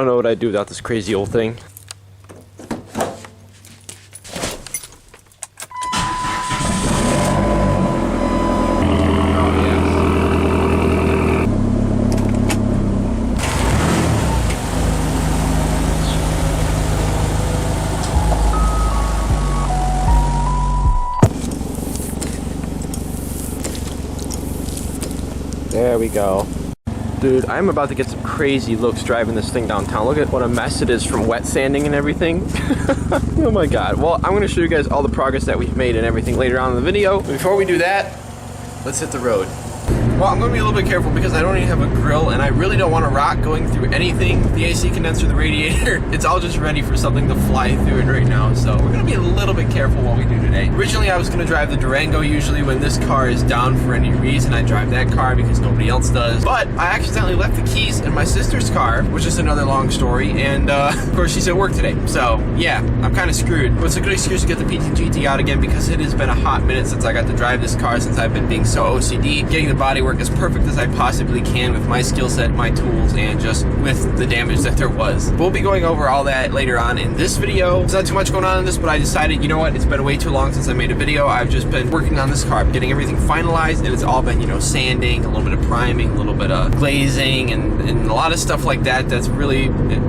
don't know what I'd do without this crazy old thing. There we go. Dude, I'm about to get some crazy looks driving this thing downtown. Look at what a mess it is from wet sanding and everything. Oh my god. Well, I'm going to show you guys all the progress that we've made and everything later on in the video. Before we do that, let's hit the road. Well, I'm going to be a little bit careful because I don't even have a grill and I really don't want to rock going through anything. The AC condenser, the radiator, it's all just ready for something to fly through it right now. So we're going to be a little bit careful what we do today. Originally, I was going to drive the Durango. Usually when this car is down for any reason, I drive that car because nobody else does. But I accidentally left the keys in my sister's car, which is another long story. And of course, she's at work today. So yeah, I'm kind of screwed. But it's a good excuse to get the PT-GT out again because it has been a hot minute since I got to drive this car, since I've been being so OCD, getting the bodywork as perfect as I possibly can with my skill set, my tools, and just with the damage that there was. We'll be going over all that later on in this video. There's not too much going on in this, but I decided, you know what, it's been way too long since I made a video. I've just been working on this car, getting everything finalized, and it's all been, you know, sanding, a little bit of priming, a little bit of glazing, and a lot of stuff like that that's really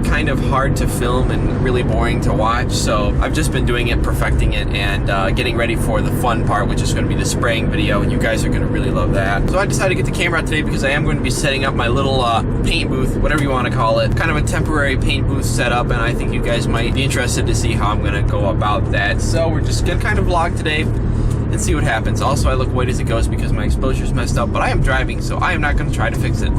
kind of hard to film and really boring to watch. So I've just been doing it, perfecting it, and getting ready for the fun part, which is going to be the spraying video. You guys are going to really love that. So I decided to get the camera out today because I am going to be setting up my little paint booth, whatever you want to call it, kind of a temporary paint booth setup, and I think you guys might be interested to see how I'm going to go about that. So we're just going to kind of vlog today and see what happens. Also, I look white as it goes because my exposure's messed up, but I am driving, so I am not going to try to fix it.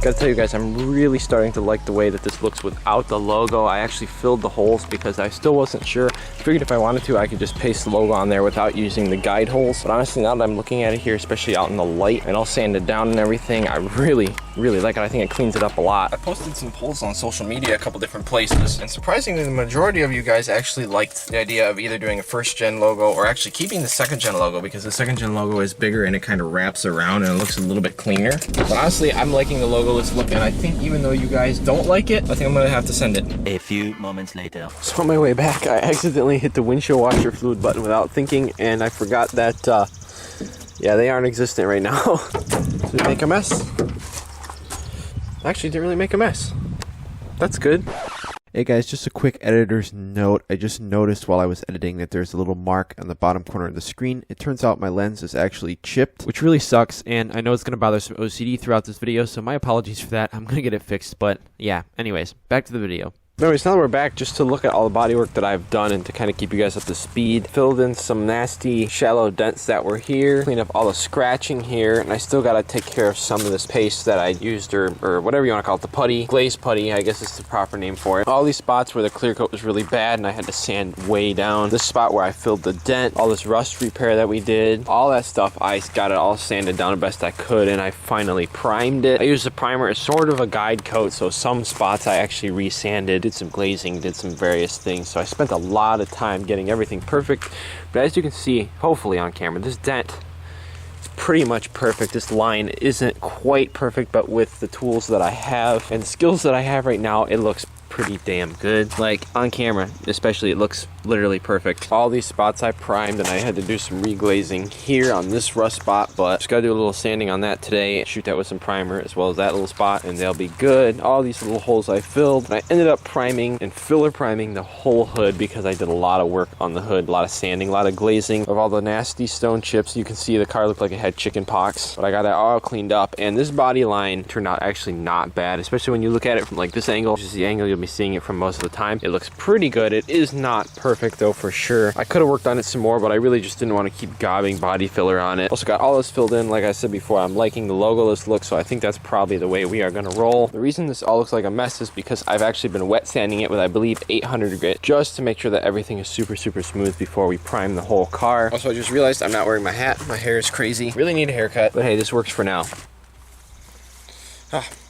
Gotta tell you guys, I'm really starting to like the way that this looks without the logo. I actually filled the holes because I still wasn't sure. Figured if I wanted to, I could just paste the logo on there without using the guide holes. But honestly, now that I'm looking at it here, especially out in the light and all sanded down and everything, I really like it. I think it cleans it up a lot. I posted some polls on social media a couple different places, and surprisingly, the majority of you guys actually liked the idea of either doing a first gen logo or actually keeping the second gen logo, because the second gen logo is bigger and it kind of wraps around and it looks a little bit cleaner. But honestly, I'm liking the logo look, and I think even though you guys don't like it, I think I'm gonna have to send it. A few moments later. So on my way back, I accidentally hit the windshield washer fluid button without thinking, and I forgot that yeah, they aren't existent right now. Did it make a mess? Actually, didn't really make a mess. That's good. Hey guys, just a quick editor's note. I just noticed while I was editing that there's a little mark on the bottom corner of the screen. It turns out my lens is actually chipped, which really sucks, and I know it's going to bother some OCD throughout this video, so my apologies for that. I'm going to get it fixed, but yeah, anyways, back to the video. Anyways, now that we're back, just to look at all the bodywork that I've done and to kind of keep you guys up to speed. Filled in some nasty shallow dents that were here. Cleaned up all the scratching here. And I still got to take care of some of this paste that I used, or whatever you want to call it, the putty. Glazed putty, I guess is the proper name for it. All these spots where the clear coat was really bad and I had to sand way down. This spot where I filled the dent. All this rust repair that we did. All that stuff, I got it all sanded down the best I could, and I finally primed it. I used a primer as sort of a guide coat, so some spots I actually resanded. Did some glazing, did some various things, so I spent a lot of time getting everything perfect. But as you can see, hopefully on camera, this dent is pretty much perfect. This line isn't quite perfect, but with the tools that I have and the skills that I have right now, it looks pretty damn good. Like on camera especially, it looks literally perfect. All these spots I primed, and I had to do some reglazing here on this rust spot, but just gotta do a little sanding on that today, shoot that with some primer as well as that little spot, and they'll be good. All these little holes I filled, and I ended up priming and filler priming the whole hood because I did a lot of work on the hood, a lot of sanding, a lot of glazing of all the nasty stone chips. You can see the car looked like it had chicken pox, but I got that all cleaned up, and this body line turned out actually not bad, especially when you look at it from like this angle, which is the angle you'll be seeing it from most of the time. It looks pretty good. It is not perfect though, for sure. I could have worked on it some more, but I really just didn't want to keep gobbing body filler on it. Also got all this filled in. Like I said before, I'm liking the logoless look, so I think that's probably the way we are going to roll. The reason this all looks like a mess is because I've actually been wet sanding it with, I believe, 800 grit, just to make sure that everything is super smooth before we prime the whole car. Also, I just realized I'm not wearing my hat. My hair is crazy. Really need a haircut, but hey, this works for now.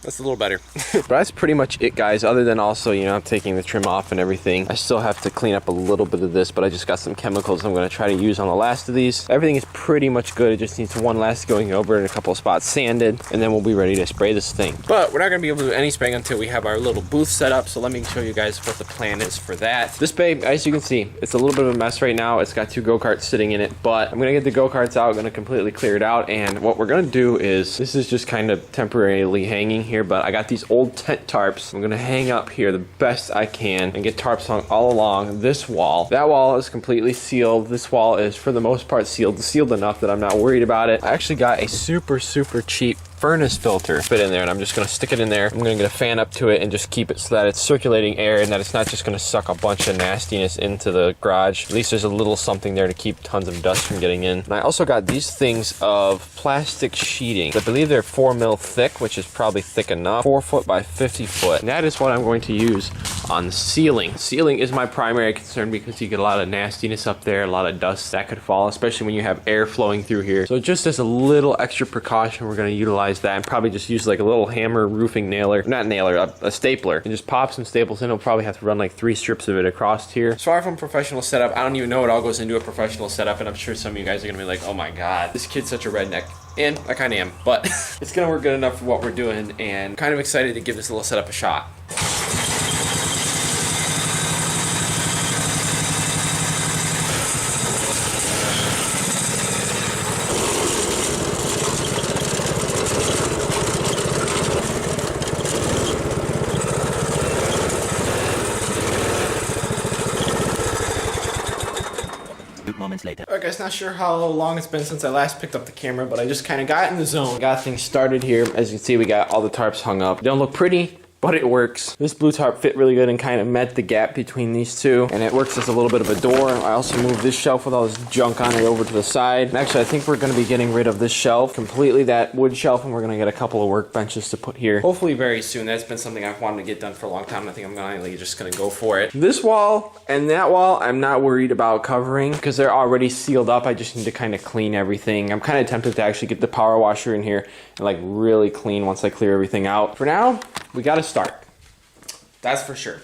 That's a little better. But that's pretty much it, guys, other than also, you know, I'm taking the trim off and everything. I still have to clean up a little bit of this, but I just got some chemicals I'm going to try to use on the last of these. Everything is pretty much good. It just needs one last going over and a couple of spots sanded, and then we'll be ready to spray this thing. But we're not going to be able to do any spraying until we have our little booth set up, so let me show you guys what the plan is for that. This bay, as you can see, it's a little bit of a mess right now. It's got 2 go-karts sitting in it, but I'm going to get the go-karts out, going to completely clear it out, and what we're going to do is, this is just kind of temporarily hanging here, but I got these old tent tarps. I'm gonna hang up here the best I can and get tarps hung all along this wall. That wall is completely sealed. This wall is for the most part sealed enough that I'm not worried about it. I actually got a super cheap furnace filter fit in there, and I'm just gonna stick it in there. I'm gonna get a fan up to it and just keep it so that it's circulating air and that it's not just gonna suck a bunch of nastiness into the garage. At least there's a little something there to keep tons of dust from getting in. And I also got these things of plastic sheeting. I believe they're 4 mil thick, which is probably thick enough. 4 foot by 50 foot. And that is what I'm going to use on the ceiling. Ceiling is my primary concern because you get a lot of nastiness up there, a lot of dust that could fall, especially when you have air flowing through here. So just as a little extra precaution, we're gonna utilize that and probably just use like a little hammer roofing nailer, not nailer, a stapler, and just pop some staples in. I'll probably have to run like 3 strips of it across here. As far from professional setup, I don't even know what all goes into a professional setup, and I'm sure some of you guys are gonna be like, oh my god, this kid's such a redneck. And I kind of am, but it's gonna work good enough for what we're doing, and I'm kind of excited to give this little setup a shot. Moments later. Alright guys, not sure how long it's been since I last picked up the camera, but I just kind of got in the zone. Got things started here. As you can see, we got all the tarps hung up. They don't look pretty, but it works. This blue tarp fit really good and kind of met the gap between these two, and it works as a little bit of a door. I also moved this shelf with all this junk on it over to the side. And actually, I think we're going to be getting rid of this shelf completely, that wood shelf, and we're going to get a couple of workbenches to put here. Hopefully very soon. That's been something I've wanted to get done for a long time. I think I'm finally just going to go for it. This wall and that wall, I'm not worried about covering because they're already sealed up. I just need to kind of clean everything. I'm kind of tempted to actually get the power washer in here and like really clean once I clear everything out. For now, we got to start. That's for sure.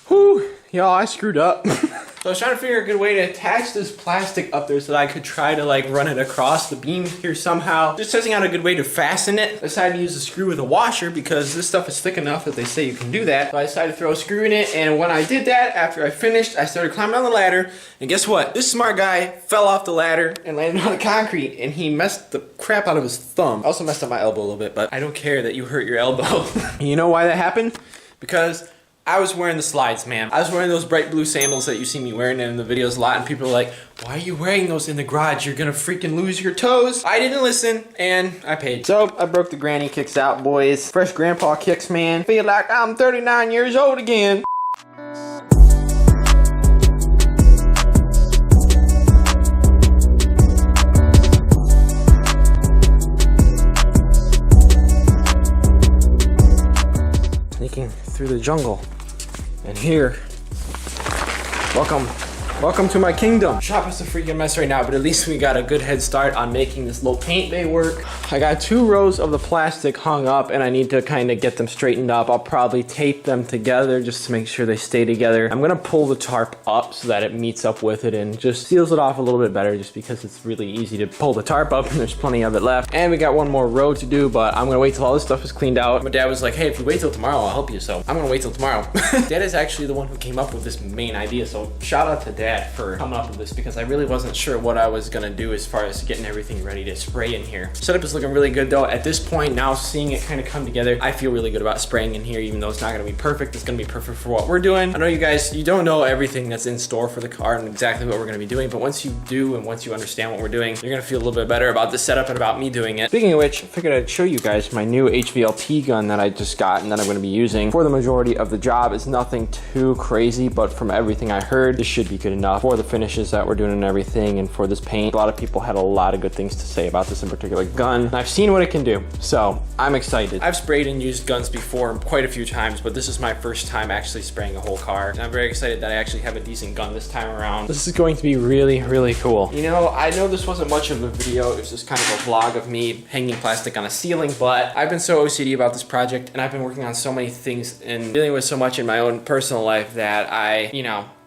Whew, y'all, I screwed up. So I was trying to figure a good way to attach this plastic up there so that I could try to like run it across the beam here somehow. Just testing out a good way to fasten it. I decided to use a screw with a washer because this stuff is thick enough that they say you can do that. So I decided to throw a screw in it, and when I did that, after I finished, I started climbing on the ladder, and guess what? This smart guy fell off the ladder and landed on the concrete, and he messed the crap out of his thumb. I also messed up my elbow a little bit, but I don't care that you hurt your elbow. You know why that happened? Because I was wearing the slides, man. I was wearing those bright blue sandals that you see me wearing in the videos a lot, and people are like, why are you wearing those in the garage? You're gonna freaking lose your toes. I didn't listen, and I paid. So, I broke the granny kicks out, boys. Fresh grandpa kicks, man. Feel like I'm 39 years old again. Sneaking through the jungle. And here, welcome to my kingdom. Shop is a freaking mess right now, but at least we got a good head start on making this little paint bay work. I got 2 rows of the plastic hung up, and I need to kind of get them straightened up. I'll probably tape them together just to make sure they stay together. I'm gonna pull the tarp up so that it meets up with it and just seals it off a little bit better, just because it's really easy to pull the tarp up and there's plenty of it left. And we got 1 more row to do, but I'm gonna wait till all this stuff is cleaned out. My dad was like, hey, if you wait till tomorrow, I'll help you. So I'm gonna wait till tomorrow. Dad is actually the one who came up with this main idea, so shout out to Dad for coming up with this, because I really wasn't sure what I was gonna do as far as getting everything ready to spray in here. Setup is looking really good though. At this point now, seeing it kind of come together, I feel really good about spraying in here, even though it's not gonna be perfect. It's gonna be perfect for what we're doing. I know you guys, you don't know everything that's in store for the car and exactly what we're gonna be doing, but once you do and once you understand what we're doing, you're gonna feel a little bit better about the setup and about me doing it. Speaking of which, I figured I'd show you guys my new HVLP gun that I just got and that I'm gonna be using for the majority of the job. It's nothing too crazy, but from everything I heard, this should be good enough for the finishes that we're doing and everything, and for this paint. A lot of people had a lot of good things to say about this in particular gun. I've seen what it can do, so I'm excited. I've sprayed and used guns before quite a few times, but this is my first time actually spraying a whole car, and I'm very excited that I actually have a decent gun this time around. This is going to be really, really cool. You know, I know this wasn't much of a video. It was just kind of a vlog of me hanging plastic on a ceiling, but I've been so OCD about this project, and I've been working on so many things and dealing with so much in my own personal life that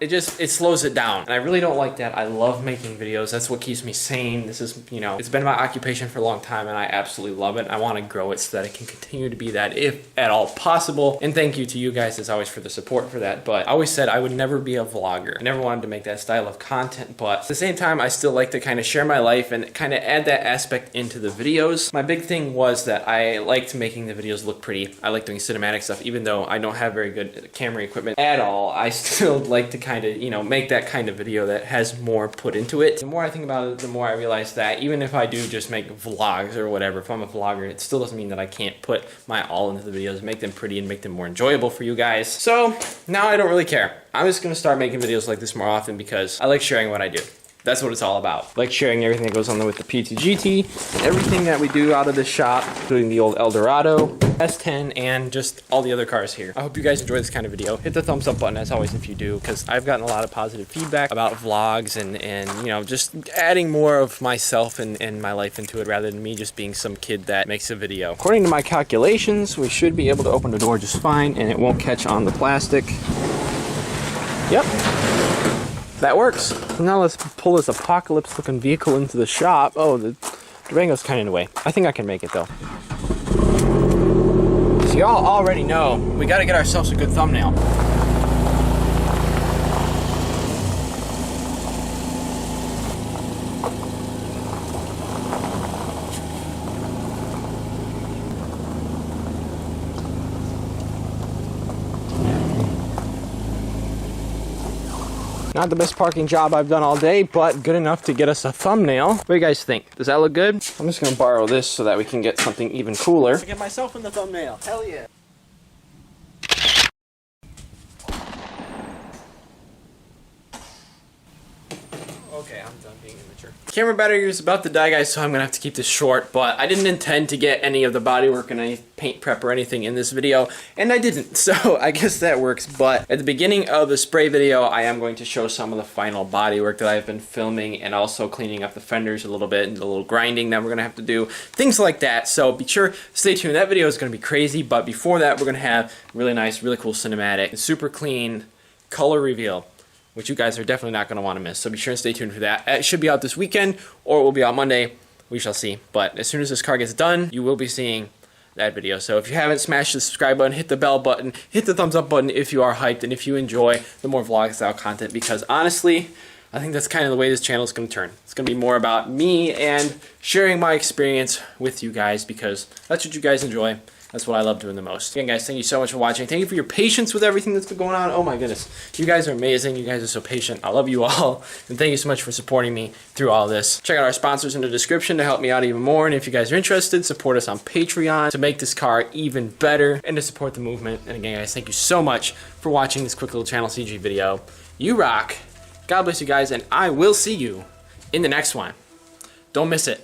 it slows it down. And I really don't like that. I love making videos. That's what keeps me sane. This is, it's been my occupation for a long time, and I absolutely love it. I want to grow it so that it can continue to be that if at all possible. And thank you to you guys as always for the support for that. But I always said I would never be a vlogger. I never wanted to make that style of content, but at the same time, I still like to kind of share my life and kind of add that aspect into the videos. My big thing was that I liked making the videos look pretty. I like doing cinematic stuff, even though I don't have very good camera equipment at all. I still like to kind of, make that kind of video that has more put into it. The more I think about it, the more I realize that even if I do just make vlogs or whatever, if I'm a vlogger, it still doesn't mean that I can't put my all into the videos, make them pretty and make them more enjoyable for you guys. So now I don't really care. I'm just gonna start making videos like this more often because I like sharing what I do. That's what it's all about. Like sharing everything that goes on with the PTGT, everything that we do out of this shop, including the old Eldorado, S10, and just all the other cars here. I hope you guys enjoy this kind of video. Hit the thumbs up button as always if you do, because I've gotten a lot of positive feedback about vlogs and just adding more of myself and my life into it rather than me just being some kid that makes a video. According to my calculations, we should be able to open the door just fine and it won't catch on the plastic. Yep. That works. Now let's pull this apocalypse looking vehicle into the shop. Oh, the Durango's kind of in the way. I think I can make it though. So y'all already know, we gotta get ourselves a good thumbnail. Not the best parking job I've done all day, but good enough to get us a thumbnail. What do you guys think? Does that look good? I'm just gonna borrow this so that we can get something even cooler. To get myself in the thumbnail. Hell yeah. Okay, I'm done being immature. Camera battery is about to die, guys, so I'm gonna have to keep this short, but I didn't intend to get any of the bodywork and any paint prep or anything in this video, and I didn't, so I guess that works. But at the beginning of the spray video, I am going to show some of the final bodywork that I've been filming and also cleaning up the fenders a little bit and the little grinding that we're gonna have to do, things like that. So be sure, stay tuned. That video is gonna be crazy, but before that, we're gonna have really nice, really cool cinematic, super clean color reveal, which you guys are definitely not going to want to miss. So be sure and stay tuned for that. It should be out this weekend, or it will be out Monday. We shall see. But as soon as this car gets done, you will be seeing that video. So if you haven't, smash the subscribe button, hit the bell button, hit the thumbs up button if you are hyped and if you enjoy the more vlog style content, because honestly, I think that's kind of the way this channel is going to turn. It's going to be more about me and sharing my experience with you guys, because that's what you guys enjoy. That's what I love doing the most. Again, guys, thank you so much for watching. Thank you for your patience with everything that's been going on. Oh my goodness. You guys are amazing. You guys are so patient. I love you all. And thank you so much for supporting me through all this. Check out our sponsors in the description to help me out even more. And if you guys are interested, support us on Patreon to make this car even better and to support the movement. And again, guys, thank you so much for watching this quick little channel CG video. You rock. God bless you guys, and I will see you in the next one. Don't miss it.